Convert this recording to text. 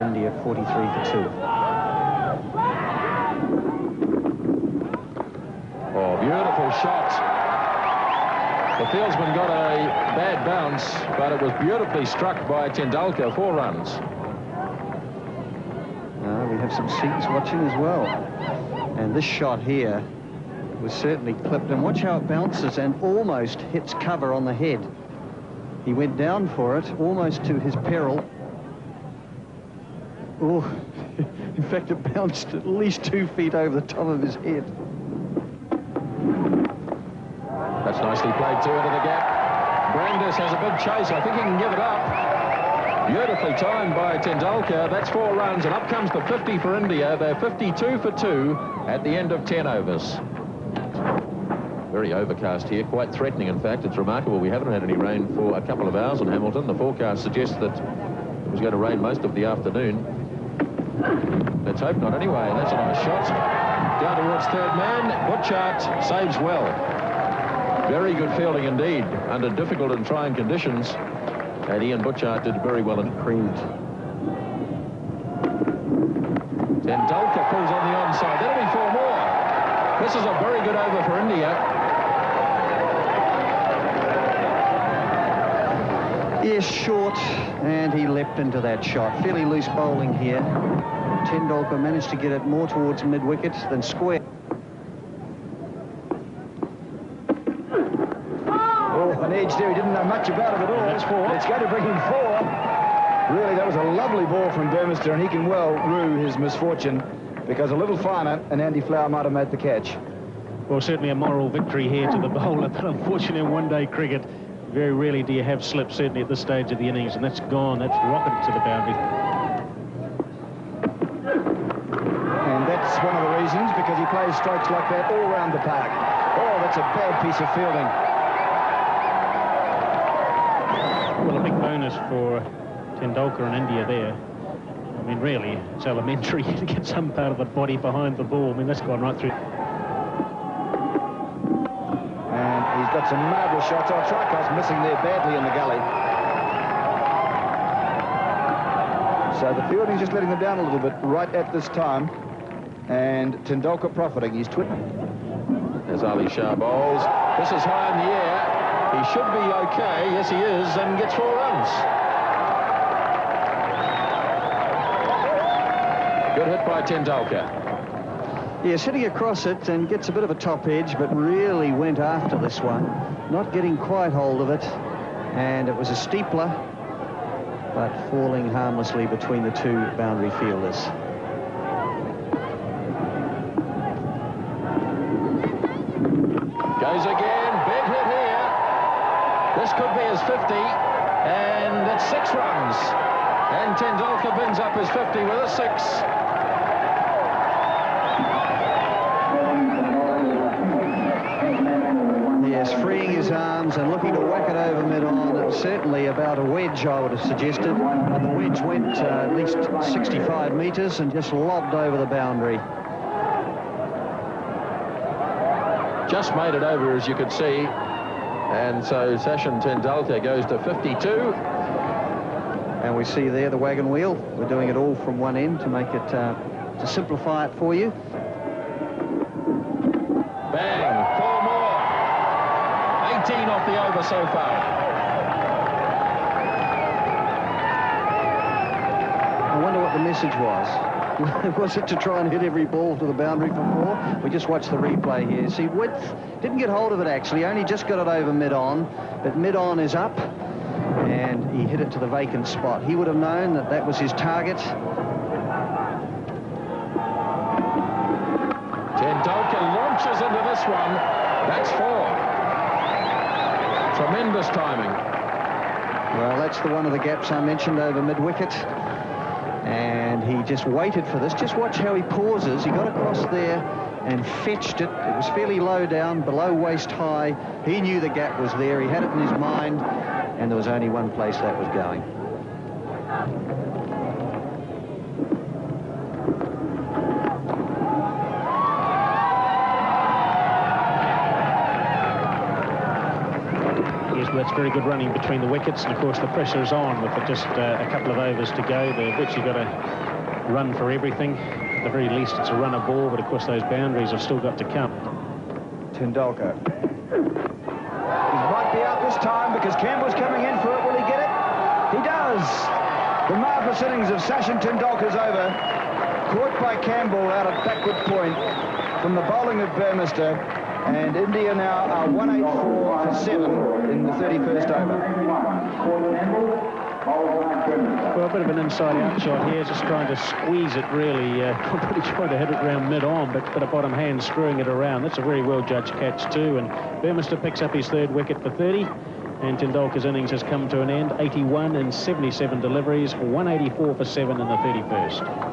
India 43 for 2. Oh, beautiful shot. The fieldsman got a bad bounce, but it was beautifully struck by Tendulkar. 4 runs. We have some Seats watching as well. And this shot here was certainly clipped. And watch how it bounces and almost hits cover on the head. He went down for it, almost to his peril. Oh, in fact, it bounced at least 2 feet over the top of his head. That's nicely played too into the gap. Brandis has a big chase. I think he can give it up. Beautifully timed by Tendulkar. That's 4 runs, and up comes the 50 for India. They're 52 for 2 at the end of 10 overs. Very overcast here, quite threatening in fact. It's remarkable we haven't had any rain for a couple of hours in Hamilton. The forecast suggests that it was going to rain most of the afternoon. Let's hope not anyway. That's a nice shot. Down towards third man. Butchart saves well. Very good fielding indeed under difficult and trying conditions. And Ian Butchart did very well and creamed. Tendulkar pulls on the onside. That'll be 4 more. This is a very good over for India. Yes, short, and he leapt into that shot. Fairly loose bowling here. Tendulkar managed to get it more towards mid-wicket than square. Oh, an edge there. He didn't know much about it at all. That's 4. It's going to bring him 4. Really, that was a lovely ball from Dermister, and he can well rue his misfortune, because a little finer and Andy Flower might have made the catch. Well, certainly a moral victory here to the bowler, but unfortunately in one-day cricket, very rarely do you have slip, certainly at this stage of the innings, and that's gone. That's rocketed to the boundary. And that's one of the reasons, because he plays strokes like that all round the park. Oh, that's a bad piece of fielding. Well, a big bonus for Tendulkar and India there. I mean, really, it's elementary to get some part of the body behind the ball. I mean, that's gone right through. And he's got some marvellous shots. Oh, Tricar's missing there badly in the gully. So the fielding's just letting them down a little bit right at this time. And Tendulkar profiting. He's As Ali Shah bowls. This is high in the air. He should be okay. Yes, he is, and gets 4 runs. Good hit by Tendulkar. Yes, hitting across it and gets a bit of a top edge, but really went after this one. Not getting quite hold of it. And it was a steepler, but falling harmlessly between the 2 boundary fielders. Goes again. Big hit here. This could be his 50. And that's 6 runs. And Tendulkar bins up his 50 with a 6. Yes, freeing his arms and looking to whack it over mid-on. It was certainly about a wedge, I would have suggested. But the wedge went at least 65 metres and just lobbed over the boundary. Just made it over, as you could see. And so Sachin Tendulkar goes to 52. And we see there the wagon wheel. We're doing it all from one end to make it, to simplify it for you. Bang, 4 more. 18 off the over so far. I wonder what the message was. Was it to try and hit every ball to the boundary for 4? We just watched the replay here. See, width, didn't get hold of it actually, only just got it over mid-on, but mid-on is up, and he hit it to the vacant spot. He would have known that that was his target. Tendulkar launches into this one. That's 4. Tremendous timing. Well, that's the one of the gaps I mentioned over mid-wicket. And he just waited for this. Just watch how he pauses. He got across there and fetched it. It was fairly low down, below waist high. He knew the gap was there. He had it in his mind, and there was only one place that was going. Yes, that's very good running between the wickets, and of course the pressure is on with just a couple of overs to go. They've actually got to run for everything. At the very least, it's a runner ball, but of course those boundaries have still got to come. Tendulkar. He might be out this time because Campbell's coming in for it. Will he get it? He does. The marvellous innings of Sachin Tendulkar's over. Caught by Campbell out at backward point from the bowling of Burmester. And India now are 184 for 7 in the 31st over. Well, a bit of an inside-out shot here, just trying to squeeze it, really. Probably trying to hit it around mid-on, but a bottom hand screwing it around. That's a very well-judged catch, too. And Burmester picks up his third wicket for 30. And Tendulkar's innings has come to an end. 81 in 77 deliveries, 184 for 7 in the 31st.